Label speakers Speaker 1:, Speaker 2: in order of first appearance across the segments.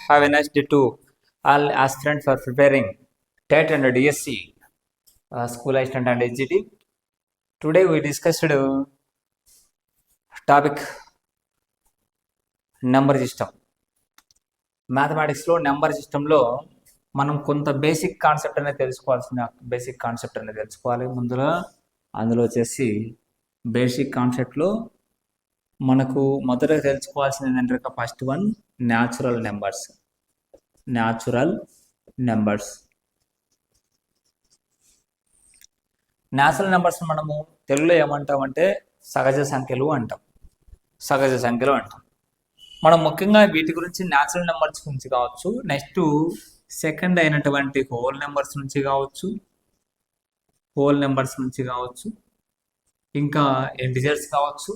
Speaker 1: Have a nice day to all aspirants for preparing TET and DSC, School Assistant and HGT. Today we discussed topic number system. మ్యాథమెటిక్స్లో number సిస్టంలో మనం కొంత basic concept అనేది తెలుసుకోవాలి ముందుగా. అందులో వచ్చేసి బేసిక్ కాన్సెప్ట్లో మనకు మొదటగా తెలుసుకోవాల్సింది ఏంటంటే first one natural numbers. Natural numbers మనము తెలుగులో ఏమంటామంటే సహజ సంఖ్యలు అంటాం. మనం ముఖ్యంగా వీటి గురించి న్యాచురల్ నెంబర్స్ గురించి కావచ్చు, నెక్స్ట్ సెకండ్ అయినటువంటి హోల్ నెంబర్స్ నుంచి కావచ్చు, ఇంకా ఇంటిజర్స్ కావచ్చు,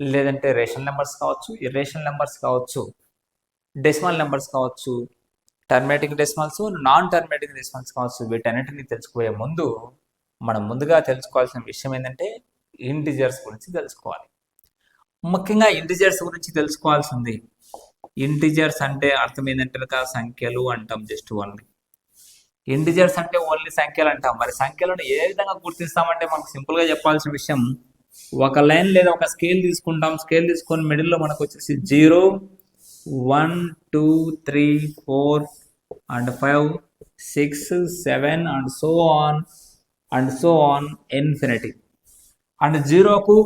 Speaker 1: లేదంటే రేషనల్ నెంబర్స్ కావచ్చు, ఇర్రేషనల్ నెంబర్స్ కావచ్చు, డెసిమల్ నెంబర్స్ కావచ్చు, టర్మేటిక్ డెసిమల్స్, నాన్ టర్మేటిక్ డెసిమల్స్ కావచ్చు. వీటన్నిటిని తెలుసుకోబోయే ముందు మనం ముందుగా తెలుసుకోవాల్సిన విషయం ఏంటంటే ఇంటిజర్స్ గురించి తెలుసుకోవాలి. ముఖ్యంగా ఇంటిజర్స్ గురించి తెలుసుకోవాల్సింది. ఇంటిజర్స్ అంటే అర్థం ఏంటంటే సంఖ్యలు అంటాం. జస్ట్ ఓన్లీ ఇంటిజర్స్ అంటే ఓన్లీ సంఖ్యలు అంటాం. మరి సంఖ్యలను ఏ విధంగా గుర్తిస్తామంటే మనకు సింపుల్గా చెప్పాల్సిన విషయం, ఒక లైన్ లేదా ఒక స్కేల్ తీసుకుంటాం. స్కేల్ తీసుకొని మిడిల్లో మనకు వచ్చేసి 0, 1, 2, 3, 4 and 5, 6, 7 and so on infinity. And 0కు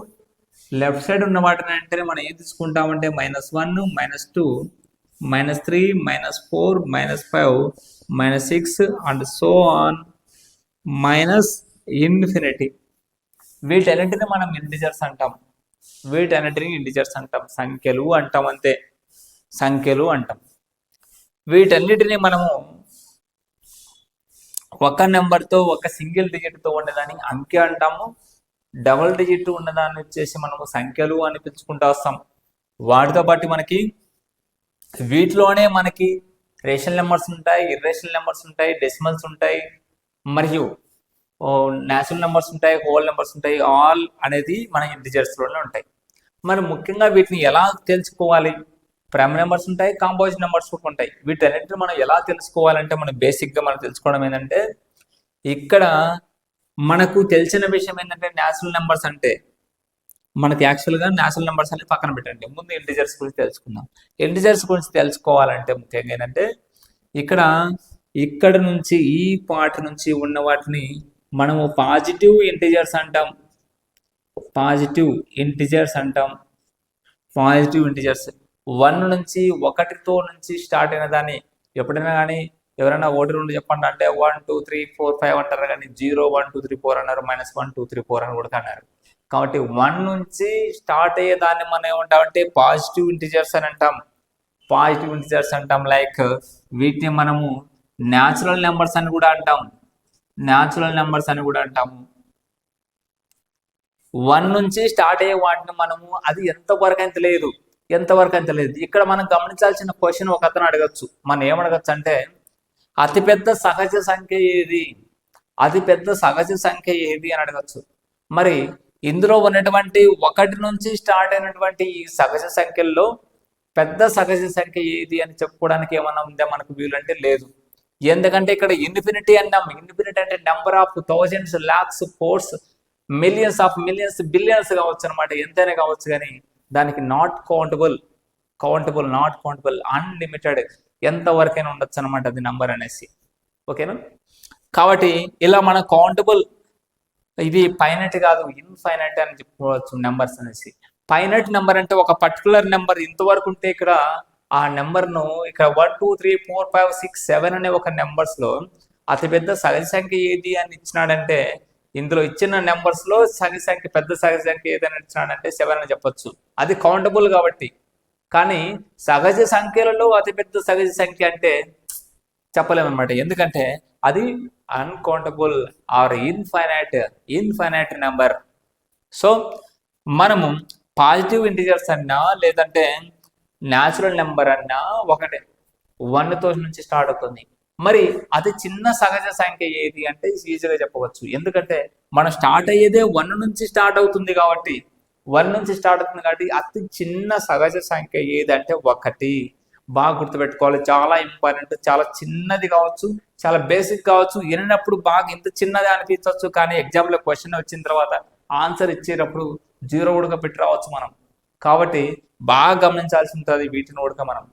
Speaker 1: లెఫ్ట్ సైడ్ ఉన్న వాటిని అంటే మనం ఏం తీసుకుంటామంటే -1, -2, -3, -4, -5, -6 and so on infinity. వీటన్నిటిని మనం ఇంటిజర్స్ అంటాం. సంఖ్యలు అంటాం. అంతే, సంఖ్యలు అంటాం. వీటన్నిటిని మనము ఒక నెంబర్తో, ఒక సింగిల్ డిజిట్తో ఉండేదాన్ని అంకె అంటాము. డబుల్ డిజిట్ ఉన్నదాన్ని వచ్చేసి మనము సంఖ్యలు అని పిలుచుకుంటూ వస్తాం. వాటితో పాటు మనకి వీటిలోనే మనకి రేషనల్ నెంబర్స్ ఉంటాయి, ఇర్రేషనల్ నెంబర్స్ ఉంటాయి, డెసిమల్స్ ఉంటాయి, మరియు న్యాచురల్ నెంబర్స్ ఉంటాయి, హోల్ నెంబర్స్ ఉంటాయి. ఆల్ అనేది మన ఇంటిజర్స్లోనే ఉంటాయి. మరి ముఖ్యంగా వీటిని ఎలా తెలుసుకోవాలి? ప్రైమ్ నెంబర్స్ ఉంటాయి, కాంపోజిట్ నెంబర్స్ కూడా ఉంటాయి. వీటన్నిటిని మనం ఎలా తెలుసుకోవాలంటే మనం బేసిక్గా మనం తెలుసుకోవడం ఏంటంటే, ఇక్కడ మనకు తెలిసిన విషయం ఏంటంటే న్యాచురల్ నెంబర్స్ అంటే మనకి యాక్చువల్గా న్యాచురల్ నెంబర్స్ అనేది పక్కన పెట్టండి. ముందు ఇంటిజర్స్ గురించి తెలుసుకుందాం. ఇంటిజర్స్ గురించి తెలుసుకోవాలంటే ముఖ్యంగా ఏంటంటే ఇక్కడ నుంచి ఈ పార్ట్ నుంచి ఉన్న వాటిని మనము పాజిటివ్ ఇంటిజర్స్ అంటాం. పాజిటివ్ ఇంటిజర్స్ 1 నుంచి 1తో నుంచి స్టార్ట్ అయిన దాన్ని ఎప్పుడైనా కానీ ఎవరైనా 1, 2 చెప్పండి అంటే 1, 2, 3, 4, 5 అంటారు. కానీ 0, 1, 2, 3, 4 అన్నారు, -1, 2, 3, 4 అని కూడా అన్నారు. కాబట్టి 1 నుంచి స్టార్ట్ అయ్యే దాన్ని మనం ఏమంటామంటే పాజిటివ్ ఇంటిజర్స్ అని అంటాం. లైక్ వీటిని మనము న్యాచురల్ నెంబర్స్ అని కూడా అంటాము. 1 నుంచి స్టార్ట్ అయ్యే వాటిని మనము అది ఎంతవరకు అంత లేదు. ఇక్కడ మనం గమనించాల్సిన క్వశ్చన్ ఒక అతను అడగచ్చు. మనం ఏమడగచ్చు అంటే అతిపెద్ద సహజ సంఖ్య ఏది అని అడగచ్చు. మరి ఇందులో ఉన్నటువంటి 1 నుంచి స్టార్ట్ అయినటువంటి ఈ సహజ సంఖ్యల్లో పెద్ద సహజ సంఖ్య ఏది అని చెప్పుకోవడానికి ఏమన్నా ఉందా మనకు వీలంటే లేదు. ఎందుకంటే ఇక్కడ ఇన్ఫినిటీ అన్నాం. ఇన్ఫినిటీ అంటే number of thousands, lakhs, course, millions of millions, billions కావచ్చు అనమాట. ఎంతైనా కావచ్చు, కానీ దానికి నాట్ కౌంటబుల్, అన్లిమిటెడ్, ఎంతవరకైనా ఉండొచ్చు అనమాట అది నెంబర్ అనేసి. ఓకేనా? కాబట్టి ఇలా మన కౌంటబుల్, ఇది ఫైనైట్ కాదు, ఇన్ఫైనైట్ అని చెప్పుకోవచ్చు నెంబర్స్ అనేసి. ఫైనైట్ నెంబర్ అంటే ఒక పర్టికులర్ నెంబర్ ఇంతవరకు ఉంటే ఇక్కడ ఆ నెంబర్ను ఇక్కడ 1, 2, 3, 4, 5, 6, 7 అనే ఒక నెంబర్స్లో అతిపెద్ద సహజ సంఖ్య ఏది అని ఇచ్చినాడంటే, ఇందులో ఇచ్చిన నెంబర్స్లో పెద్ద సహజ సంఖ్య ఏదని ఇచ్చినాడంటే 7 అని చెప్పొచ్చు. అది కౌంటబుల్ కాబట్టి. కానీ సహజ సంఖ్యలలో అతిపెద్ద సహజ సంఖ్య అంటే చెప్పలేమన్నమాట. ఎందుకంటే అది uncountable or infinite number. So మనము పాజిటివ్ ఇంటిజర్స్ అన్నా లేదంటే న్యాచురల్ నెంబర్ అన్నా ఒకటే, 1తో నుంచి స్టార్ట్ అవుతుంది. మరి అతి చిన్న సహజ సంఖ్య ఏది అంటే ఈజీగా చెప్పవచ్చు. ఎందుకంటే మనం స్టార్ట్ అయ్యేదే 1 నుంచి స్టార్ట్ అవుతుంది కాబట్టి అతి చిన్న సహజ సంఖ్య ఏదంటే 1. బాగా గుర్తుపెట్టుకోవాలి, చాలా ఇంపార్టెంట్. చాలా చిన్నది కావచ్చు, చాలా బేసిక్ కావచ్చు, వినప్పుడు బాగా ఇంత చిన్నది అనిపించవచ్చు, కానీ ఎగ్జామ్లో క్వశ్చన్ వచ్చిన తర్వాత ఆన్సర్ ఇచ్చేటప్పుడు జీరో ఉడక పెట్టి రావచ్చు మనం. కాబట్టి బాగా గమనించాల్సి ఉంటుంది వీటిని ఉడక మనం.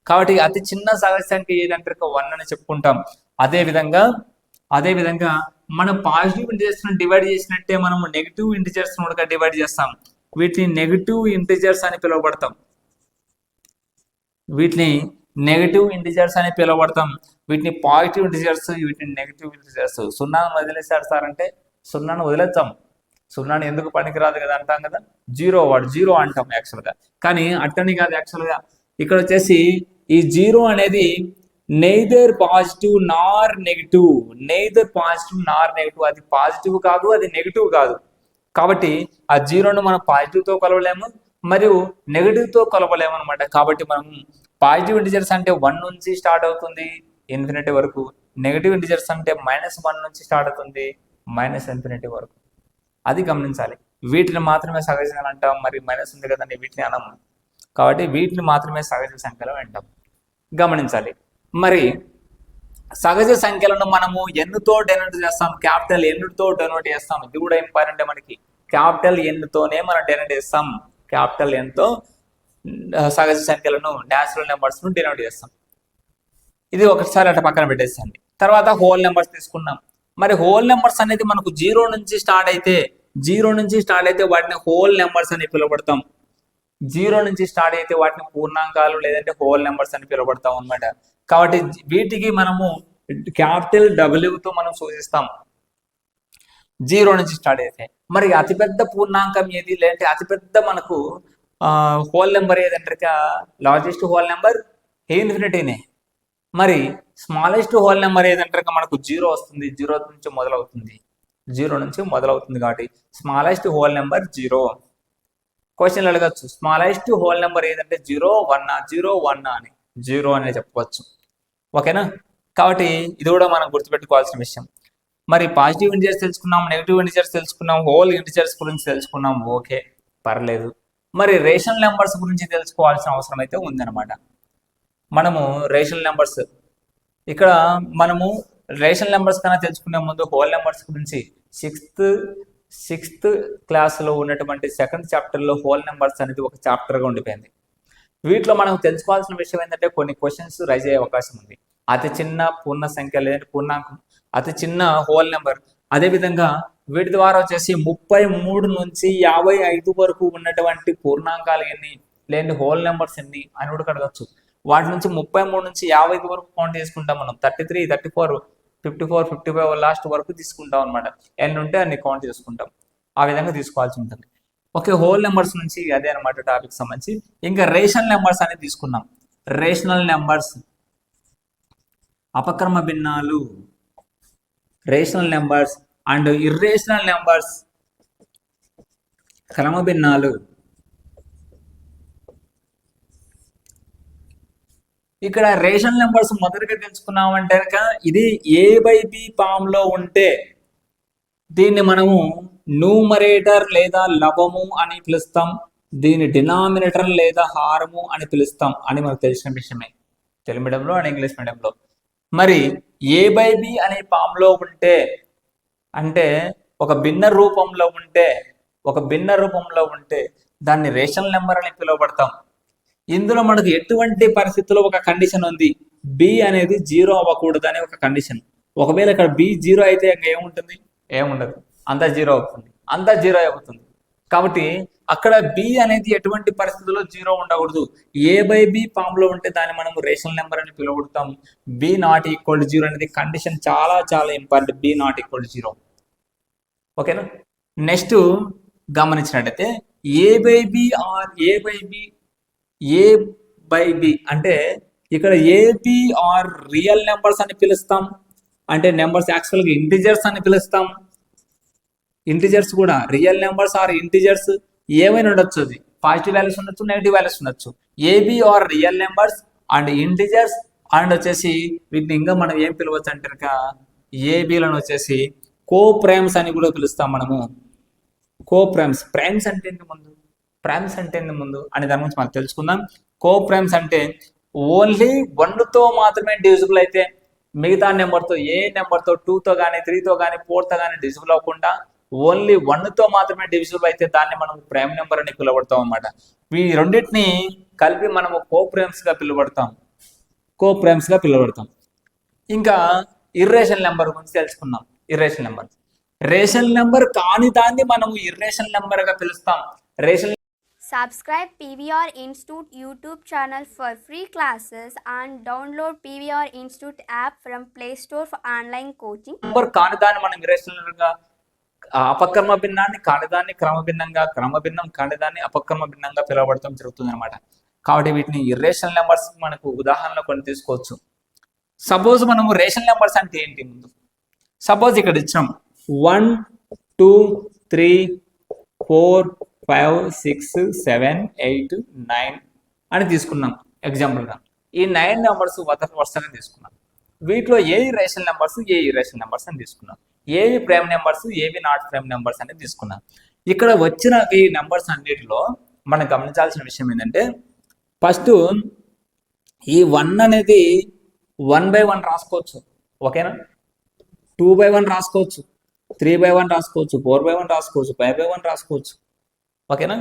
Speaker 1: కాబట్టి అతి చిన్న సహజ సంఖ్య ఏదంటే 1 అని చెప్పుకుంటాం. అదేవిధంగా మనం పాజిటివ్ ఇంటిజర్స్ డివైడ్ చేసినట్టే మనం నెగిటివ్ ఇంటిజర్స్ కూడా డివైడ్ చేస్తాం. వీటిని నెగిటివ్ ఇంటిజర్స్ అని పిలువబడతాం. వీటిని పాజిటివ్ ఇంటిజర్స్, వీటిని నెగిటివ్ ఇంటిజర్స్. సున్నాను వదిలేసారు సార్ అంటే సున్నాను వదిలేస్తాం. సున్నాను ఎందుకు పనికిరాదు కదా అంటాం కదా, వాడు జీరో అంటాం యాక్చువల్గా. కానీ అట్టని కాదు యాక్చువల్గా. ఇక్కడ వచ్చేసి ఈ జీరో అనేది నెయిదర్ పాజిటివ్ నార్ నెగిటివ్. అది పాజిటివ్ కాదు, అది నెగిటివ్ కాదు. కాబట్టి ఆ జీరోను మనం పాజిటివ్తో కలవలేము, మరియు నెగిటివ్తో కలవలేము అనమాట. కాబట్టి మనం పాజిటివ్ ఇంటిజర్స్ అంటే 1 నుంచి స్టార్ట్ అవుతుంది ఇన్ఫినిటీ వరకు, నెగిటివ్ ఇంటిజర్స్ అంటే -1 నుంచి స్టార్ట్ అవుతుంది -∞ వరకు. అది గమనించాలి. వీటిని మాత్రమే సహజ సంఖ్యలు అంటాం. మరి మైనస్ ఉంది కదండి, వీటిని అనము. కాబట్టి వీటిని మాత్రమే సహజ సంఖ్యలు అంటాం. గమనించాలి. మరి సహజ సంఖ్యలను మనము ఎన్నుతో డెనోట్ చేస్తాం, క్యాపిటల్ ఎన్నుతో డెనోట్ చేస్తాం. ఇది కూడా ఇంపార్టెంట్ మనకి. క్యాపిటల్ ఎన్నుతోనే మనం డెనోట్ చేస్తాం. క్యాపిటల్ ఎన్తో సహజ సంఖ్యలను, న్యాచురల్ నెంబర్స్ ను డెనోట్ చేస్తాం. ఇది ఒకసారి అట్లా పక్కన పెట్టేసండి. తర్వాత హోల్ నెంబర్స్ తీసుకున్నాం. మరి హోల్ నెంబర్స్ అనేది మనకు జీరో నుంచి స్టార్ట్ అయితే వాటిని హోల్ నెంబర్స్ అని పిలువబడతాం. జీరో నుంచి స్టార్ట్ అయితే వాటిని పూర్ణాంకాలు లేదంటే హోల్ నెంబర్స్ అని పిలువబడతాం అన్నమాట. కాబట్టి వీటికి మనము క్యాపిటల్ డబ్ల్యూతో మనం సూచిస్తాం జీరో నుంచి స్టార్ట్ అయితే. మరి అతిపెద్ద పూర్ణాంకం ఏది, లేదంటే అతిపెద్ద మనకు హోల్ నెంబర్ ఏదంటే లార్జెస్ట్ హోల్ నెంబర్ ఇన్ఫినిటీనే. మరి స్మాలెస్ట్ హోల్ నెంబర్ ఏదంటే మనకు జీరో వస్తుంది. జీరో నుంచి మొదలవుతుంది కాబట్టి స్మాలెస్ట్ హోల్ నెంబర్ జీరో. క్వశ్చన్లు అడగచ్చు, స్మాలెస్ట్ హోల్ నెంబర్ ఏదంటే 0, 1 అని, జీరో అనే చెప్పవచ్చు. ఓకేనా? కాబట్టి ఇది కూడా మనం గుర్తుపెట్టుకోవాల్సిన విషయం. మరి పాజిటివ్ ఇంటిజర్స్ తెలుసుకున్నాం, నెగిటివ్ ఇంటిజర్స్ తెలుసుకున్నాం, హోల్ ఇంటిజర్స్ గురించి తెలుసుకున్నాం. ఓకే, పర్లేదు. మరి రేషనల్ నెంబర్స్ గురించి తెలుసుకోవాల్సిన అవసరం అయితే ఉందన్నమాట. మనము రేషనల్ నెంబర్స్, ఇక్కడ మనము రేషనల్ నెంబర్స్ కన్నా తెలుసుకునే ముందు హోల్ నెంబర్స్ గురించి సిక్స్త్ క్లాస్లో ఉన్నటువంటి సెకండ్ చాప్టర్లో హోల్ నెంబర్స్ అనేది ఒక చాప్టర్గా ఉండిపోయింది. వీటిలో మనం తెలుసుకోవాల్సిన విషయం ఏంటంటే కొన్ని క్వశ్చన్స్ రైజ్ అయ్యే అవకాశం ఉంది. అతి చిన్న పూర్ణ సంఖ్య లేదంటే పూర్ణాంకం, అతి చిన్న హోల్ నెంబర్, అదేవిధంగా వీటి ద్వారా వచ్చేసి 33 నుంచి 55 వరకు ఉన్నటువంటి పూర్ణాంకాలు ఎన్ని, లేదంటే హోల్ నెంబర్స్ ఎన్ని అని కూడా అడగచ్చు. వాటి నుంచి 33 నుంచి 55 వరకు కౌంట్ చేసుకుంటాం మనం. 33, 34, 54, 55 లాస్ట్ వరకు తీసుకుంటాం అనమాట. ఎన్ని ఉంటే అన్ని కౌంట్ చేసుకుంటాం. ఆ విధంగా తీసుకోవాల్సి ఉంటుంది. ఓకే, హోల్ నెంబర్స్ నుంచి అదే అనమాట టాపిక్ సంబంధించి. ఇంకా రేషనల్ నెంబర్స్ అనేది తీసుకున్నాం. రేషనల్ నెంబర్స్, అపక్రమ భిన్నాలు, rational numbers and irrational numbers, క్రమ భిన్నాలు. ఇక్కడ రేషనల్ నెంబర్స్ మొదటిగా తెలుసుకున్నామంటే కనుక ఇది A/B ఫామ్ లో ఉంటే దీన్ని మనము న్యూమరేటర్ లేదా లవము అని పిలుస్తాం. దీన్ని డినామినేటర్ లేదా హారము అని పిలుస్తాం అని మనకు తెలిసిన విషయమే తెలుగు మీడియంలో అండ్ ఇంగ్లీష్ మీడియంలో. మరి A/B అనే ఫామ్ లో ఉంటే, అంటే ఒక భిన్న రూపంలో ఉంటే దాన్ని రేషనల్ నెంబర్ అని పిలువబడతాం. ఇందులో మనకు ఎటువంటి పరిస్థితుల్లో ఒక కండిషన్ ఉంది, బి అనేది జీరో అవ్వకూడదు అనే ఒక కండిషన్. ఒకవేళ ఇక్కడ బి జీరో అయితే ఇంకా ఏముండదు, అంతా జీరో అవుతుంది. కాబట్టి అక్కడ బి అనేది ఎటువంటి పరిస్థితుల్లో జీరో ఉండకూడదు. A/B ఫామ్ లో ఉంటే దాన్ని మనం రేషనల్ నెంబర్ అని పిలువబడతాం. B not equal to zero అనేది కండిషన్ చాలా చాలా important. B not equal to zero. ఓకేనా? నెక్స్ట్ గమనించినట్టయితే A/B అంటే ఇక్కడ AB ఆర్ రియల్ నెంబర్స్ అని పిలుస్తాం. అంటే నెంబర్స్ యాక్చువల్గా ఇంటిజర్స్ అని పిలుస్తాం. ఇంటిజర్స్ కూడా రియల్ నెంబర్స్ ఆర్ ఇంటిజర్స్ ఏమైనా ఉండొచ్చు. అది పాజిటివ్ వాల్యూస్ ఉండొచ్చు, నెగిటివ్ వాల్యూస్ ఉండొచ్చు. AB are real numbers and integers and వచ్చేసి వీటిని ఇంకా మనం ఏం పిలవచ్చు అంటే కనుక ఏబీలను వచ్చేసి కో ప్రైమ్స్ అని కూడా పిలుస్తాం మనము. కో ప్రైమ్స్, ప్రైమ్స్ అంటే ఏంటి ముందు అనే దాని గురించి మనం తెలుసుకుందాం. కో ప్రైమ్స్ అంటే ఓన్లీ 1తో మాత్రమే డివిజిబుల్ అయితే మిగతా నెంబర్తో ఏ నెంబర్తో 2తో కానీ 3తో కానీ 4తో కానీ డివిజిబుల్ అవ్వకుండా ఓన్లీ 1తో మాత్రమే డివిజిబుల్ అయితే దాన్ని మనం ప్రైమ్ నెంబర్ అని పిలువడతాం అన్నమాట. ఈ రెండింటిని కలిపి మనము కోప్రైమ్స్గా పిలువబడతాం. ఇంకా ఇర్రేషనల్ నెంబర్ గురించి తెలుసుకున్నాం. రేషనల్ నెంబర్ కాని దాన్ని మనము ఇర్రేషనల్ నెంబర్గా పిలుస్తాం.
Speaker 2: Subscribe PVR Institute YouTube channel for free classes and download PVR Institute app from Play Store for online coaching.
Speaker 1: Number కాని దాన్ని మనం ఇర్రేషనల్గా, అపక్రమ భిన్నాన్ని కానిదాన్ని క్రమభిన్నం కానిదాన్ని అపక్రమ భిన్నంగా పిలువబడటం జరుగుతుంది అనమాట. కాబట్టి వీటిని ఇర్రేషనల్ నెంబర్స్ మనకు ఉదాహరణలు కొన్ని తీసుకోవచ్చు. సపోజ్ మనము రేషనల్ నెంబర్స్ అంటే ఏంటి, ముందు సపోజ్ ఇక్కడ ఇచ్చాం 1 2 3 4 5 6 7 8 9 అని తీసుకున్నాం ఎగ్జాంపుల్గా. ఈ 9 నెంబర్స్ వరుసగా తీసుకున్నాం. వీటిలో ఏవి rational numbers, a irrational numbers అని తీసుకున్నాం. ఏవి ప్రైమ్ నెంబర్స్, ఏవి నాట్ ప్రైమ్ నెంబర్స్ అనేది తీసుకున్నాం. ఇక్కడ వచ్చిన ఈ నెంబర్స్ అన్నిటిలో మనం గమనించాల్సిన విషయం ఏంటంటే, ఫస్ట్ ఈ 1 అనేది 1/1 రాసుకోవచ్చు, ఓకేనా. 2/1 రాసుకోవచ్చు, 3/1 రాసుకోవచ్చు, 4/1 రాసుకోవచ్చు, 5/1 రాసుకోవచ్చు, ఓకేనా.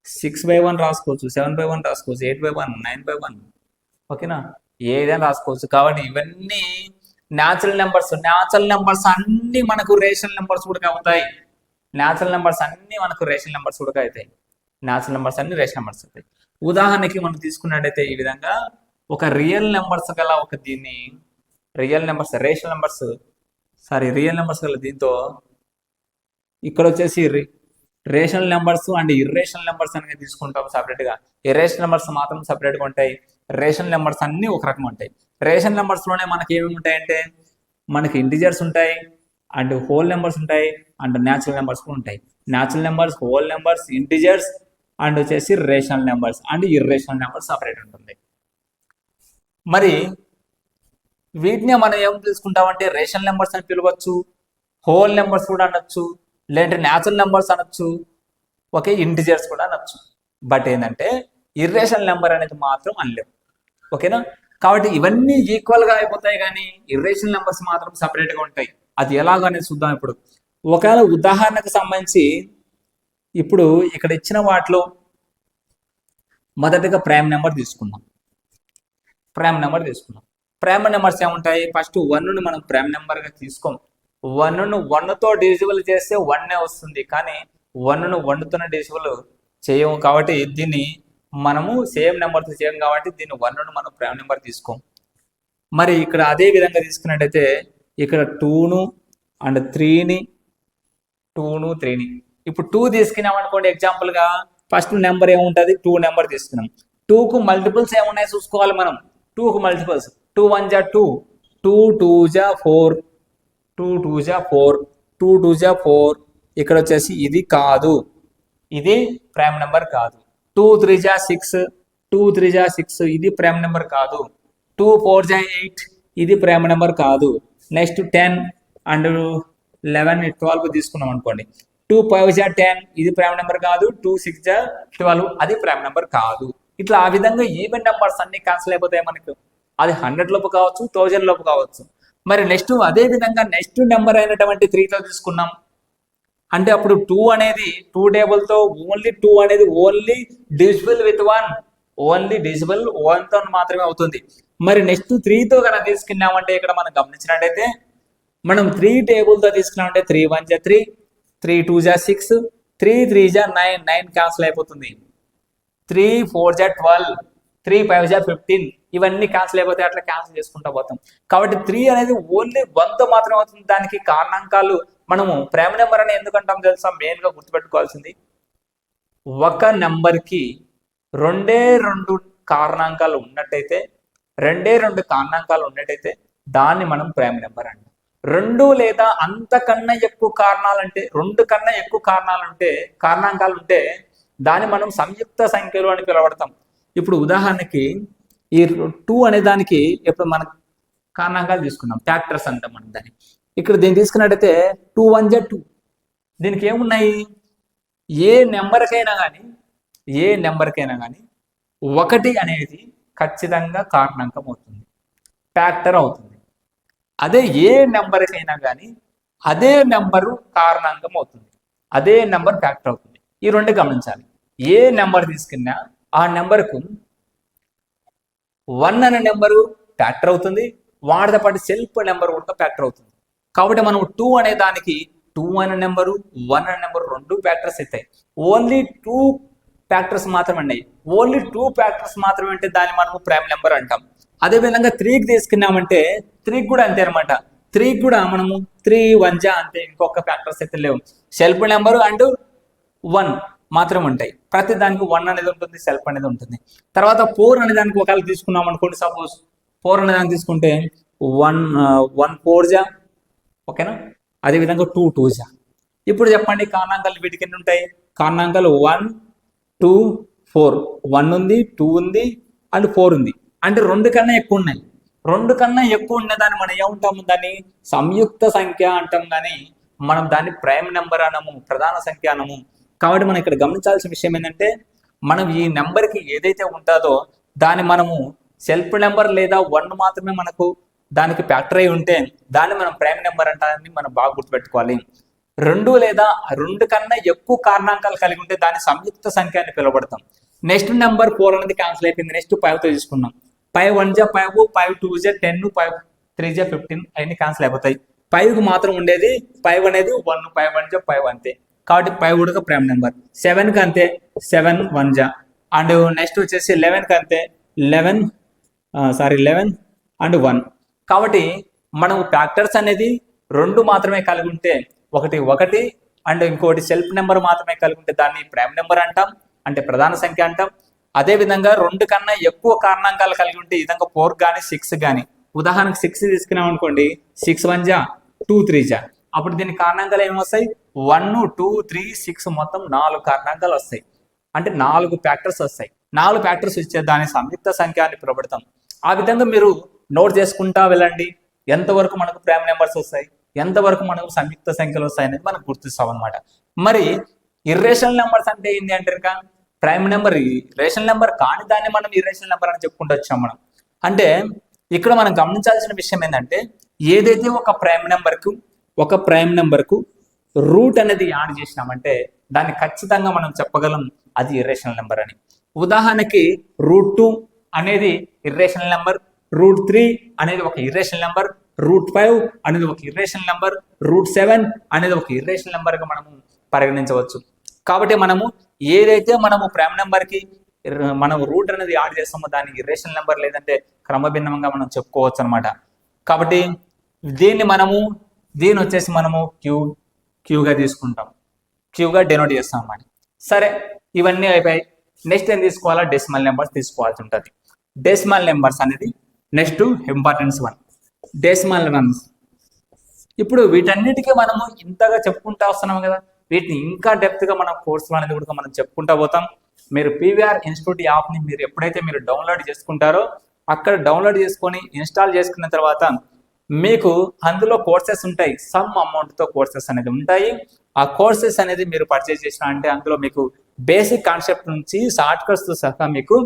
Speaker 1: 6/1 రాసుకోవచ్చు, 7/1 రాసుకోవచ్చు, 8/1, 9/1, ఓకేనా. ఏదైనా రాసుకోవచ్చు. కాబట్టి ఇవన్నీ న్యాచురల్ నెంబర్స్ అన్ని మనకు రేషనల్ నెంబర్స్ కూడా అవుతాయి. న్యాచురల్ నెంబర్స్ అన్ని రేషనల్ నెంబర్స్ అవుతాయి. ఉదాహరణకి మనం తీసుకున్నట్టయితే ఈ విధంగా ఒక రియల్ నెంబర్స్ గల రియల్ నెంబర్స్ గల దీంతో ఇక్కడ వచ్చేసి rational numbers and irrational numbers అనేది తీసుకుంటాం సపరేట్గా. ఇర్రేషనల్ నెంబర్స్ మాత్రం సపరేట్గా ఉంటాయి, రేషనల్ నెంబర్స్ అన్ని ఒక రకం ఉంటాయి. రేషనల్ నెంబర్స్లోనే మనకి ఏమేమి ఉంటాయంటే, మనకి ఇంటిజర్స్ ఉంటాయి, అండ్ హోల్ నెంబర్స్ ఉంటాయి, అండ్ న్యాచురల్ నెంబర్స్ కూడా ఉంటాయి. Natural numbers, whole numbers, integers and వచ్చేసి rational numbers and irrational numbers separate ఉంటుంది. మరి వీటిని మనం ఏం తీసుకుంటామంటే రేషనల్ నెంబర్స్ అని పిలవచ్చు, హోల్ నెంబర్స్ కూడా అనొచ్చు, లేదంటే న్యాచురల్ నెంబర్స్ అనొచ్చు, ఓకే, ఇంటిజర్స్ కూడా అనొచ్చు. బట్ ఏంటంటే ఇర్రేషనల్ నెంబర్ అనేది మాత్రం అనలేము, ఓకేనా. కాబట్టి ఇవన్నీ ఈక్వల్గా అయిపోతాయి, కానీ ఇర్రేషనల్ నెంబర్స్ మాత్రం సపరేట్గా ఉంటాయి. అది ఎలాగనేది చూద్దాం ఇప్పుడు. ఒకవేళ ఉదాహరణకు సంబంధించి ఇప్పుడు ఇక్కడ ఇచ్చిన వాటిలో మొదటిగా ప్రైమ్ నెంబర్ తీసుకుందాం. ప్రైమ్ నెంబర్స్ ఏముంటాయి, ఫస్ట్ 1ను మనం ప్రైమ్ నెంబర్గా తీసుకోం. 1ను 1తో డివిజిబుల్ చేస్తే 1 వస్తుంది, కానీ 1ను 1తోనే డివిజిబుల్ చేయము. కాబట్టి దీన్ని మనము సేమ్ నెంబర్తో చేయం, కాబట్టి దీన్ని 1ను మనం ప్రైమ్ నెంబర్ తీసుకోం. మరి ఇక్కడ అదే విధంగా తీసుకున్నట్టయితే ఇక్కడ 2ను అండ్ 3ని ఇప్పుడు 2 తీసుకున్నాం అనుకోండి. ఎగ్జాంపుల్గా ఫస్ట్ నెంబర్ ఏముంటుంది, 2 నెంబర్ తీసుకున్నాం. 2కు మల్టిపుల్స్ ఏమున్నాయి చూసుకోవాలి మనం. 2కు మల్టిపుల్స్ 2 1 జా 2, 2 2 జా 4, 2 2 జా 4, 2 2 జా 4. ఇక్కడ వచ్చేసి ఇది కాదు, ఇది ప్రైమ్ నెంబర్ కాదు. 2 3 జా 6, 2 3 జా 6, ఇది ప్రైమ్ నెంబర్ కాదు. 2 4 జా 8, ఇది ప్రైమ్ నెంబర్ కాదు. నెక్స్ట్ 10 అండ్ 11 12 తీసుకున్నాం అనుకోండి. 2 5 జా 10, ఇది ప్రైమ్ నెంబర్ కాదు. 2 6 జా 12, అది ప్రైమ్ నెంబర్ కాదు. ఇట్లా ఆ విధంగా ఈవెన్ నెంబర్స్ అన్ని క్యాన్సిల్ అయిపోతాయి మనకు. అది 100 లోపు కావచ్చు, 1000 లోపు కావచ్చు. మరి నెక్స్ట్ అదే విధంగా నెక్స్ట్ నెంబర్ అయినటువంటి 3తో తీసుకున్నాం అంటే అప్పుడు 2 అనేది 2 టేబుల్తో ఓన్లీ 2 అనేది only divisible with 1, only divisible 1తో మాత్రమే అవుతుంది. మరి నెక్స్ట్ 3తో కనుక తీసుకున్నామంటే ఇక్కడ మనం గమనించినట్టయితే మనం 3 టేబుల్తో తీసుకున్నామంటే 3 1 జా 3, 3 2 జా 6, 3 3 జా 9, 9 క్యాన్సిల్ అయిపోతుంది. 3 4 జా 12, 3 5 జా 15, ఇవన్నీ క్యాన్సిల్ అయిపోతాయి. అట్లా క్యాన్సిల్ చేసుకుంటూ పోతాం. కాబట్టి 3 అనేది ఓన్లీ 1తో మాత్రమే అవుతుంది. దానికి కారణాంకాలు మనము ప్రైమ్ నెంబర్ అని ఎందుకంటాం తెలుసా, మెయిన్గా గుర్తుపెట్టుకోవాల్సింది, ఒక నెంబర్కి 2 కారణాంకాలు ఉన్నట్టయితే దాన్ని మనం ప్రైమ్ నెంబర్ అంటాం. 2 లేదా అంతకన్నా ఎక్కువ కారణాంకాలు ఉంటే దాన్ని మనం సంయుక్త సంఖ్యలు అని పిలవడతాం. ఇప్పుడు ఉదాహరణకి ఈ 2 అనే దానికి ఇప్పుడు మనం కారణాంకాలు తీసుకున్నాం, ఫ్యాక్టర్స్ అంటాం మనం దాన్ని. ఇక్కడ దీన్ని తీసుకున్నట్టయితే 2 1 జా 2, దీనికి ఏమున్నాయి, ఏ నెంబర్కైనా కానీ 1 అనేది ఖచ్చితంగా కారణాంకం అవుతుంది, ఫ్యాక్టర్ అవుతుంది. అదే ఏ నెంబర్కైనా కానీ అదే నెంబరు కారణాంకం అవుతుంది, అదే నెంబర్ ఫ్యాక్టర్ అవుతుంది. ఈ రెండు గమనించాలి. ఏ నెంబర్ తీసుకున్నా ఆ నెంబర్కు 1 అనే నెంబరు ఫ్యాక్టర్ అవుతుంది, వాటితో పాటు సెల్ఫ్ నెంబర్ కూడా ఫ్యాక్టర్ అవుతుంది. కాబట్టి మనం 2 అనే దానికి 2 అనే నెంబరు 1 అనే నెంబరు రెండు ఫ్యాక్టర్స్ అవుతాయి. ఓన్లీ 2 ఫ్యాక్టర్స్ మాత్రమే ఉన్నాయి. ఓన్లీ 2 ఫ్యాక్టర్స్ మాత్రమే అంటే దాన్ని మనము ప్రైమ్ నెంబర్ అంటాం. అదేవిధంగా 3కి తీసుకున్నామంటే 3కి కూడా అంతే అనమాట. 3కి కూడా మనము 3 1 జా అంతే, ఇంకొక ఫ్యాక్టర్స్ అయితే లేవు. సెల్ఫ్ నెంబరు అండ్ 1 మాత్రం ఉంటాయి. ప్రతి దానికి 1 అనేది ఉంటుంది, సెల్ఫ్ అనేది ఉంటుంది. తర్వాత 4 అనే దానికి ఒకవేళ తీసుకున్నాం అనుకోండి, సపోజ్ 4 అనే దానికి తీసుకుంటే 1 4 జా, ఓకేనా. అదేవిధంగా 2 2 జా. ఇప్పుడు చెప్పండి కారణాంకాలు వీటికి ఎన్ని ఉంటాయి? కారణాంకాలు 1 2 4, 1 ఉంది, 2 ఉంది అండ్ 4 ఉంది. అంటే 2 కన్నా ఎక్కువ ఉన్నాయి. 2 కన్నా ఎక్కువ ఉన్నదాన్ని మనం ఏమంటాము? దాన్ని సంయుక్త సంఖ్య అంటాం, కానీ మనం దాన్ని ప్రైమ్ నెంబర్ అనము, ప్రధాన సంఖ్య అనము. కాబట్టి మనం ఇక్కడ గమనించాల్సిన విషయం ఏంటంటే, మనం ఈ నెంబర్కి ఏదైతే ఉంటుందో దాన్ని మనము సెల్ఫ్ నెంబర్ లేదా 1 మాత్రమే మనకు దానికి ఫ్యాక్టర్ అయి ఉంటే దాన్ని మనం ప్రైమ్ నెంబర్ అంటారని మనం బాగా గుర్తుపెట్టుకోవాలి. 2 లేదా 2 కన్నా ఎక్కువ కారణాంకాలు కలిగి ఉంటే దాన్ని సంయుక్త సంఖ్య అని పిలువబడతాం. నెక్స్ట్ నెంబర్ 4 అనేది క్యాన్సిల్ అయిపోయింది. నెక్స్ట్ 5తో తీసుకున్నాం. 5 1 జా 5, 5 2 జా 10, 5 3 జా 15 అవన్నీ క్యాన్సిల్ అయిపోతాయి. 5కి మాత్రం ఉండేది 5 అనేది 1, 5 1 జా 5 అంతే. కాబట్టి 5 కూడా ప్రైమ్ నెంబర్. 7కి అంతే 7 1 జా. అండ్ నెక్స్ట్ వచ్చేసి 11కి అంతే 11 అండ్ 1. కాబట్టి మనం ఫ్యాక్టర్స్ అనేది 2 మాత్రమే కలిగి ఉంటే, ఒకటి అండ్ ఇంకోటి సెల్ఫ్ నెంబర్ మాత్రమే కలిగి ఉంటే దాన్ని ప్రైమ్ నెంబర్ అంటాం, అంటే ప్రధాన సంఖ్య అంటాం. అదేవిధంగా 2 కన్నా ఎక్కువ కారణాంకాలు కలిగి ఉంటే ఈ విధంగా 4 కానీ 6 కానీ, ఉదాహరణకు 6 తీసుకున్నాం అనుకోండి, 6 1 జా 2 3 జా. అప్పుడు దీని కారణాంకాలు ఏమి వస్తాయి? 1 2 3 6 మొత్తం 4 కారణాంకాలు వస్తాయి. అంటే 4 ఫ్యాక్టర్స్ వస్తాయి. 4 ఫ్యాక్టర్స్ వచ్చే దాని సంయుక్త సంఖ్య అని పిలువబడతాం. ఆ విధంగా మీరు నోట్ చేసుకుంటా వెళ్ళండి, ఎంతవరకు మనకు ప్రైమ్ నెంబర్స్ వస్తాయి, ఎంతవరకు మనకు సంయుక్త సంఖ్యలు వస్తాయి అనేది మనకు గుర్తిస్తాం అనమాట. మరి ఇర్రేషనల్ నెంబర్స్ అంటే ఏంటి అంటే ఇంకా ప్రైమ్ నెంబర్ రేషనల్ నెంబర్ కాని దాన్ని మనం ఇర్రేషనల్ నెంబర్ అని చెప్పుకుంటూ వచ్చాం మనం. అంటే ఇక్కడ మనం గమనించాల్సిన విషయం ఏంటంటే, ఏదైతే ఒక ప్రైమ్ నెంబర్కు రూట్ అనేది యాడ్ చేసినామంటే దాన్ని ఖచ్చితంగా మనం చెప్పగలం అది ఇర్రేషనల్ నెంబర్ అని. ఉదాహరణకి √2 అనేది ఇర్రేషనల్ నెంబర్, √3 అనేది ఒక ఇర్రేషనల్ నెంబర్, √5 అనేది ఒక ఇర్రేషనల్ నెంబర్, √7 అనేది ఒక ఇర్రేషనల్ నెంబర్గా మనము పరిగణించవచ్చు. కాబట్టి మనము ఏదైతే మనము ప్రైమ్ నెంబర్కి మనం రూట్ అనేది యాడ్ చేస్తామో దానికి ఇర్రేషనల్ నెంబర్ లేదంటే క్రమభిన్నంగా మనం చెప్పుకోవచ్చు అనమాట. కాబట్టి దీన్ని వచ్చేసి మనము క్యూగా తీసుకుంటాం, క్యూగా డెనోట్ చేస్తాం అన్నమాట. సరే, ఇవన్నీ అయిపోయాయి. నెక్స్ట్ ఏం తీసుకోవాలా? డెసిమల్ నెంబర్స్ తీసుకోవాల్సి ఉంటుంది. డెసిమల్ నెంబర్స్ అనేది నెక్స్ట్ ఇంపార్టెన్స్ 1. డెసిమల్ నెంబర్స్ ఇప్పుడు వీటన్నిటికీ మనము ఇంతగా చెప్పుకుంటా వస్తున్నాం కదా, వీటిని ఇంకా డెప్త్గా మనం కోర్సులు అనేది కూడా మనం చెప్పుకుంటా పోతాం. మీరు పీవీఆర్ ఇన్స్టిట్యూట్ యాప్ని మీరు ఎప్పుడైతే మీరు డౌన్లోడ్ చేసుకుంటారో అక్కడ డౌన్లోడ్ చేసుకొని ఇన్స్టాల్ చేసుకున్న తర్వాత మీకు అందులో కోర్సెస్ ఉంటాయి, సమ్ అమౌంట్తో కోర్సెస్ అనేది ఉంటాయి. ఆ కోర్సెస్ అనేది మీరు పర్చేస్ చేసిన అంటే అందులో మీకు బేసిక్ కాన్సెప్ట్ నుంచి షార్ట్ కట్స్తో సహా మీకు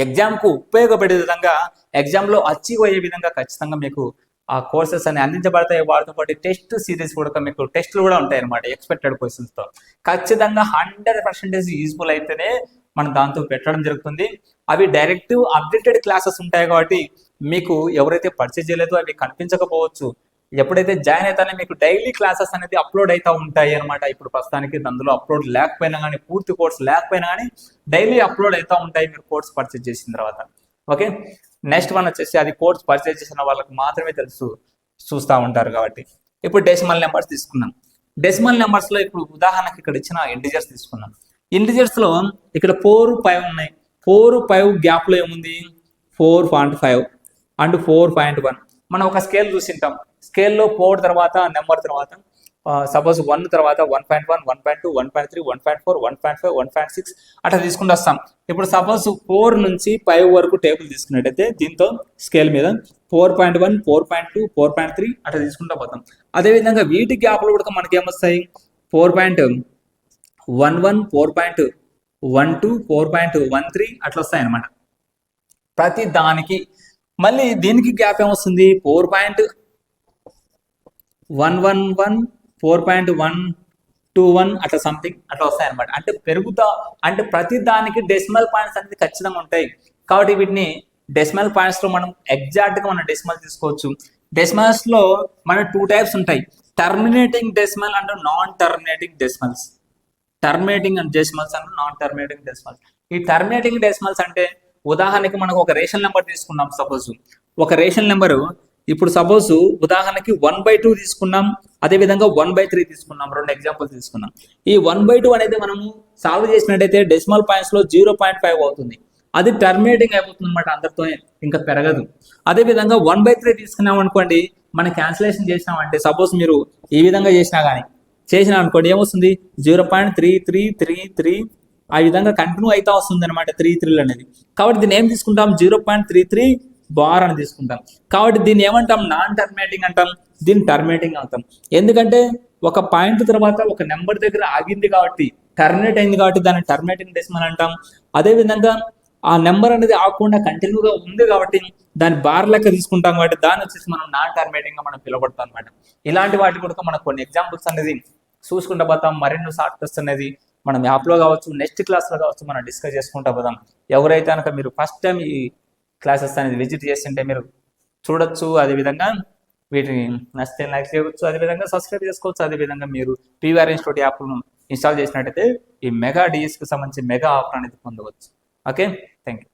Speaker 1: ఎగ్జామ్కు ఉపయోగపడే విధంగా, ఎగ్జామ్లో అచీవ్ అయ్యే విధంగా ఖచ్చితంగా మీకు ఆ కోర్సెస్ అని అందించబడతాయి. వాటితో పాటు టెస్ట్ సిరీస్ కూడా మీకు టెస్టులు కూడా ఉంటాయి అనమాట, ఎక్స్పెక్టెడ్ క్వశ్చన్స్తో. ఖచ్చితంగా 100% యూజ్ఫుల్ అయితేనే మనం దాంతో పెట్టడం జరుగుతుంది. అవి డైరెక్ట్ అప్డేటెడ్ క్లాసెస్ ఉంటాయి కాబట్టి మీకు ఎవరైతే పర్చేజ్ చేయలేదో అవి కనిపించకపోవచ్చు. ఎప్పుడైతే జాయిన్ అవుతానో మీకు డైలీ క్లాసెస్ అనేది అప్లోడ్ అవుతూ ఉంటాయి అనమాట. ఇప్పుడు ప్రస్తుతానికి అందులో అప్లోడ్ లేకపోయినా కానీ, పూర్తి కోర్స్ లేకపోయినా కానీ డైలీ అప్లోడ్ అవుతూ ఉంటాయి మీరు కోర్స్ పర్చేజ్ చేసిన తర్వాత. ఓకే, నెక్స్ట్ వన్ వచ్చేసి అది కోర్స్ పర్చేజ్ చేసిన వాళ్ళకి మాత్రమే చూస్తూ ఉంటారు కాబట్టి. ఇప్పుడు డెసిమల్ నెంబర్స్ తీసుకున్నాం. డెసిమల్ నెంబర్స్లో ఇప్పుడు ఉదాహరణకి ఇక్కడ ఇచ్చిన ఇంటిజర్స్ తీసుకున్నాం. ఇంటిజర్స్లో ఇక్కడ 4 5 ఉన్నాయి. 4 5 గ్యాప్లో ఏముంది? 4.5 అండ్ 4.1. మనం ఒక స్కేల్ చూసింటాం. స్కేల్లో 4 తర్వాత నెంబర్ తర్వాత సపోజ్ 1 తర్వాత 1.1 1.2 1.3 1.4 1.5 1.6 అట్లా తీసుకుంటూ వస్తాం. ఇప్పుడు సపోజ్ 4 నుంచి 5 వరకు టేబుల్ తీసుకున్నట్టయితే దీంతో స్కేల్ మీద 4.1 4.2 4.3 అట్లా తీసుకుంటూ పోతాం. అదేవిధంగా వీటి గ్యాప్లు కూడా మనకి ఏమొస్తాయి? 4.11 4.12 4.13 అట్లా వస్తాయి అనమాట. ప్రతి దానికి. మళ్ళీ దీనికి గ్యాప్ ఏమొస్తుంది 4.111 4.121 అట్లా సంథింగ్ అట్లా వస్తాయి అనమాట. అంటే పెరుగుతా, అంటే ప్రతి దానికి డెసిమల్ పాయింట్స్ అనేది ఖచ్చితంగా ఉంటాయి. కాబట్టి వీటిని డెసిమల్ పాయింట్స్ లో మనం ఎగ్జాక్ట్ గా మనం డెసిమల్ తీసుకోవచ్చు. డెసిమల్స్ లో మన 2 టైప్స్ ఉంటాయి, terminating decimal and non terminating decimals. Terminating decimals and non terminating decimals. ఈ టర్మినేటింగ్ డెసిమల్స్ అంటే ఉదాహరణకి మనకు ఒక రేషన్ నెంబర్ తీసుకున్నాం. సపోజ్ ఒక రేషన్ నెంబరు, ఇప్పుడు సపోజ్ ఉదాహరణకి 1/2 తీసుకున్నాం, అదేవిధంగా 1/3 తీసుకున్నాం, 2 ఎగ్జాంపుల్స్ తీసుకున్నాం. ఈ 1/2 అనేది మనము సాల్వ్ చేసినట్టయితే డెసిమల్ పాయింట్స్ లో 0.5 అవుతుంది. అది టర్మినేటింగ్ అయిపోతుంది అనమాట, అందరితో ఇంకా పెరగదు. అదేవిధంగా 1/3 తీసుకున్నాం అనుకోండి, మనం క్యాన్సిలేషన్ చేసినామంటే సపోజ్ మీరు ఈ విధంగా చేసినా అనుకోండి ఏమొస్తుంది 0.3333 ఆ విధంగా కంటిన్యూ అయితే వస్తుంది అనమాట 33 అనేది. కాబట్టి దీన్ని ఏం తీసుకుంటాం 0.33 బార్ అని తీసుకుంటాం. కాబట్టి దీన్ని ఏమంటాం నాన్ టర్మినేటింగ్ అంటాం, దీన్ని టర్మినేటింగ్ అంటాం. ఎందుకంటే ఒక పాయింట్ తర్వాత ఒక నెంబర్ దగ్గర ఆగింది కాబట్టి, టర్మినేట్ అయింది కాబట్టి దాన్ని టర్మినేటింగ్ డెసిమల్ అంటాం. అదేవిధంగా ఆ నెంబర్ అనేది ఆగకుండా కంటిన్యూగా ఉంది కాబట్టి దాని బార్ లెక్క తీసుకుంటాం కాబట్టి దాన్ని వచ్చేసి మనం నాన్ టర్మినేటింగ్ గా మనం పిలవబడతాం అనమాట. ఇలాంటి వాటి కూడా మనం కొన్ని ఎగ్జాంపుల్స్ అనేది చూసుకుంటూ పోతాం. మరెన్నో షార్ట్ కట్స్ అనేది మనం యాప్లో కావచ్చు, నెక్స్ట్ క్లాస్లో కావచ్చు, మనం డిస్కస్ చేసుకుంటూ పోదాం. ఎవరైతే కనుక మీరు ఫస్ట్ టైం ఈ క్లాసెస్ అనేది విజిట్ చేస్తుంటే మీరు చూడొచ్చు. అదేవిధంగా వీటిని నచ్చితే లైక్ చేయవచ్చు, అదేవిధంగా సబ్స్క్రైబ్ చేసుకోవచ్చు. అదేవిధంగా మీరు పీవీఆర్ ఇన్స్టిట్యూట్ యాప్ను ఇన్స్టాల్ చేసినట్టయితే ఈ మెగా డిఎస్కి సంబంధించి మెగా ఆఫర్ అనేది పొందవచ్చు. Okay, thank you.